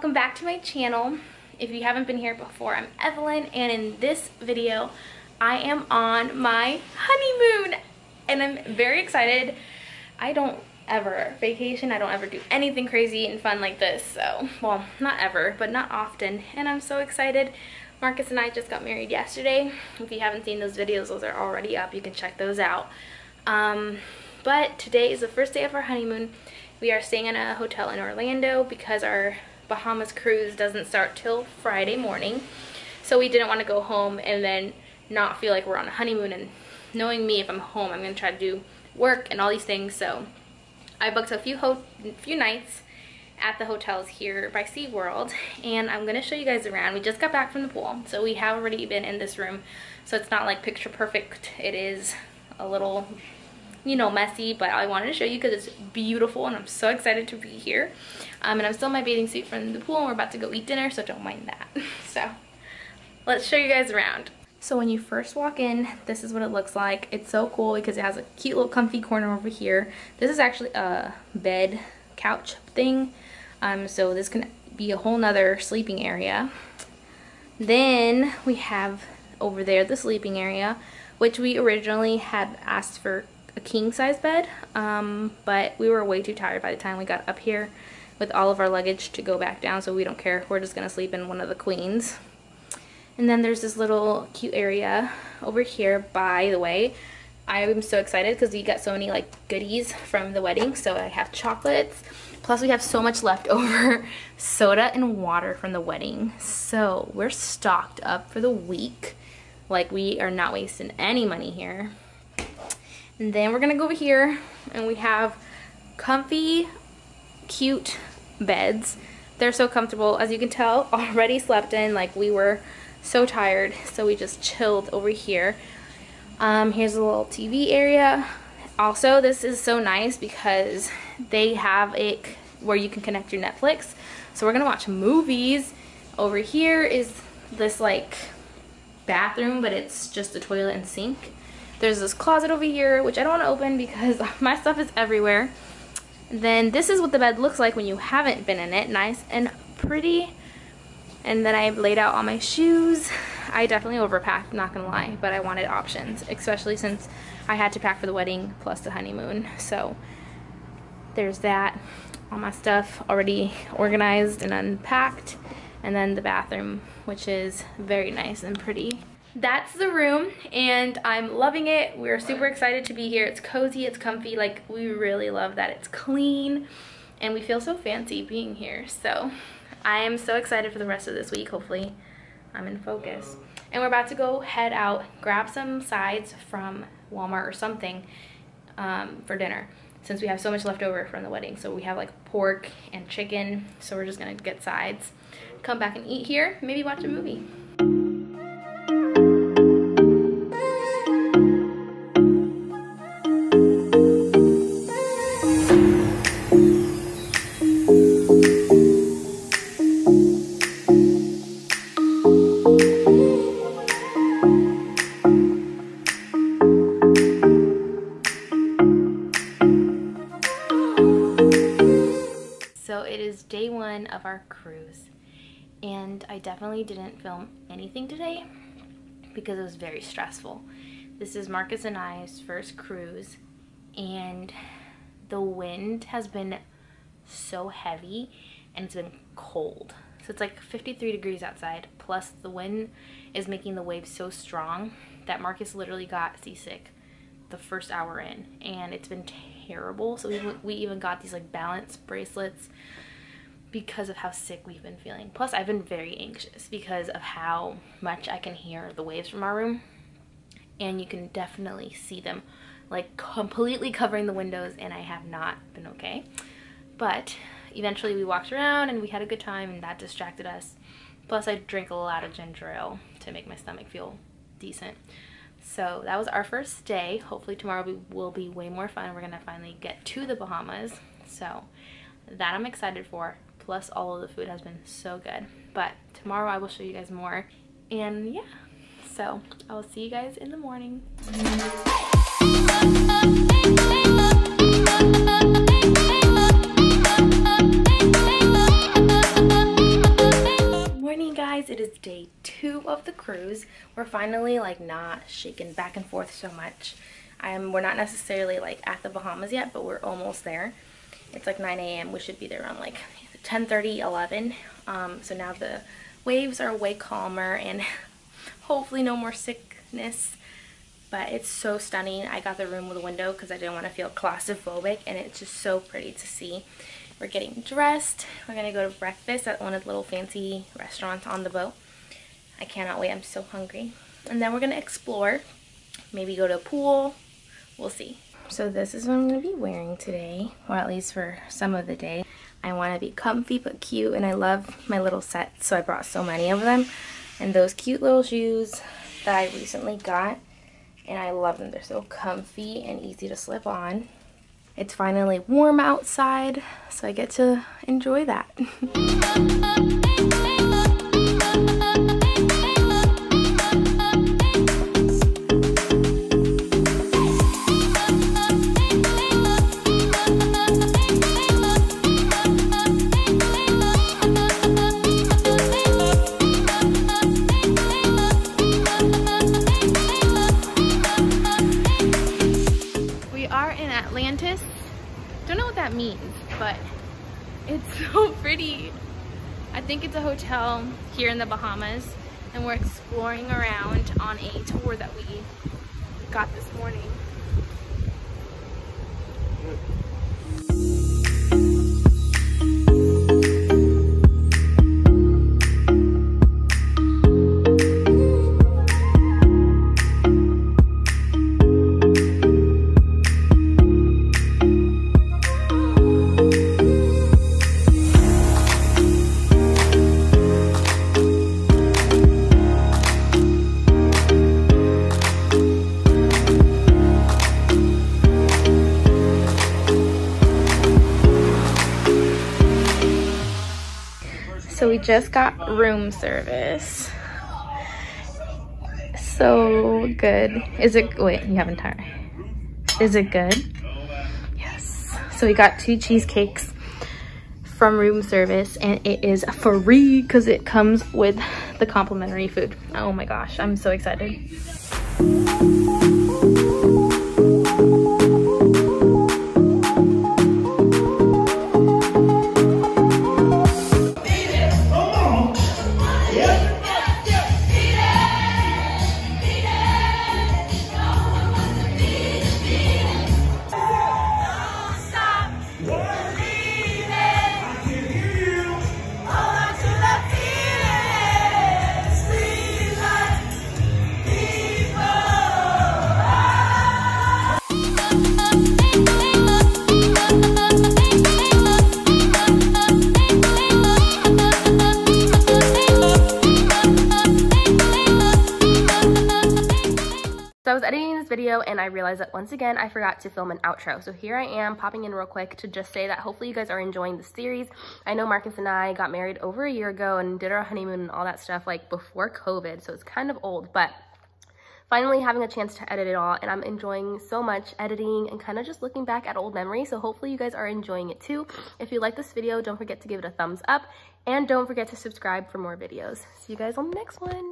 welcome back to my channel. If you haven't been here before, I'm Evelyn, and in this video I am on my honeymoon and I'm very excited. I don't ever vacation, I don't ever do anything crazy and fun like this, so, well, not ever, but not often, and I'm so excited. Marcus and I just got married yesterday. If you haven't seen those videos, those are already up, you can check those out. But today is the first day of our honeymoon. We are staying in a hotel in Orlando because our Bahamas cruise doesn't start till Friday morning. So we didn't want to go home and then not feel like we're on a honeymoon, and knowing me, if I'm home, I'm going to try to do work and all these things. So I booked a few nights at the hotels here by SeaWorld, and I'm going to show you guys around. We just got back from the pool, so we have already been in this room, so it's not like picture perfect. It is a little, you know, messy, but I wanted to show you because it's beautiful and I'm so excited to be here. And I'm still in my bathing suit from the pool, and we're about to go eat dinner, so don't mind that. So let's show you guys around. So when you first walk in, this is what it looks like. It's so cool because it has a cute little comfy corner over here. This is actually a bed couch thing, so this can be a whole nother sleeping area. Then we have over there the sleeping area, which we originally had asked for a king size bed, but we were way too tired by the time we got up here with all of our luggage to go back down, so we don't care. We're just gonna sleep in one of the queens. And then there's this little cute area over here. By the way, I'm so excited because we got so many like goodies from the wedding. So I have chocolates, plus we have so much leftover soda and water from the wedding, so we're stocked up for the week. Like, we are not wasting any money here. And then we're gonna go over here and we have comfy, cute beds. They're so comfortable. As you can tell, already slept in. Like, we were so tired, so we just chilled over here. Here's a little TV area. Also, this is so nice because they have it where you can connect your Netflix, so we're gonna watch movies. Over here is this like bathroom, but it's just a toilet and sink. There's this closet over here, which I don't want to open because my stuff is everywhere. Then this is what the bed looks like when you haven't been in it. Nice and pretty. And then I laid out all my shoes. I definitely overpacked, not gonna lie, but I wanted options, especially since I had to pack for the wedding plus the honeymoon. So there's that. All my stuff already organized and unpacked. And then the bathroom, which is very nice and pretty. That's the room, and I'm loving it. We're super excited to be here. It's cozy, it's comfy. Like, we really love that it's clean, and we feel so fancy being here. So I am so excited for the rest of this week. Hopefully I'm in focus. And we're about to go head out, grab some sides from Walmart or something for dinner, since we have so much left over from the wedding. So we have like pork and chicken, so we're just gonna get sides, come back and eat here, maybe watch a movie. So it is day one of our cruise, and I definitely didn't film anything today because it was very stressful. This is Marcus and I's first cruise, and the wind has been so heavy and it's been cold. So it's like 53 degrees outside, plus the wind is making the waves so strong that Marcus literally got seasick the first hour in, and it's been terrible. So we even got these like balance bracelets because of how sick we've been feeling. Plus I've been very anxious because of how much I can hear the waves from our room, and you can definitely see them like completely covering the windows, and I have not been okay. But eventually we walked around and we had a good time, and that distracted us. Plus I drank a lot of ginger ale to make my stomach feel decent. So that was our first day. Hopefully tomorrow will be way more fun. We're gonna finally get to the Bahamas, so that I'm excited for. Plus all of the food has been so good. But tomorrow I will show you guys more, and yeah, so I will see you guys in the morning. guys, it is day 2 of the cruise. We're finally like not shaking back and forth so much. We're not necessarily like at the Bahamas yet, but we're almost there. It's like 9 a.m. We should be there around like 10:30, 11. So now the waves are way calmer and hopefully no more sickness. But it's so stunning. I got the room with a window because I didn't want to feel claustrophobic, and it's just so pretty to see. We're getting dressed. We're gonna go to breakfast at one of the little fancy restaurants on the boat. I cannot wait. I'm so hungry. And then we're gonna explore. Maybe go to a pool. We'll see. So this is what I'm gonna be wearing today, or at least for some of the day. I want to be comfy but cute, and I love my little sets, so I brought so many of them. And those cute little shoes that I recently got, and I love them. They're so comfy and easy to slip on. It's finally warm outside, so I get to enjoy that. Atlantis. Don't know what that means, but it's so pretty. I think it's a hotel here in the Bahamas, and we're exploring around on a tour that we got this morning. So we just got room service. So good. Is it, wait, you haven't tried. Is it good? Yes. So we got 2 cheesecakes from room service, and it is free because it comes with the complimentary food. Oh my gosh, I'm so excited. So I was editing this video and I realized that once again I forgot to film an outro. So here I am popping in real quick to just say that hopefully you guys are enjoying the series. I know Marcus and I got married over a year ago and did our honeymoon and all that stuff like before COVID, so it's kind of old, but finally having a chance to edit it all, and I'm enjoying so much editing and kind of just looking back at old memories. So hopefully you guys are enjoying it too. If you like this video, don't forget to give it a thumbs up, and don't forget to subscribe for more videos. See you guys on the next one.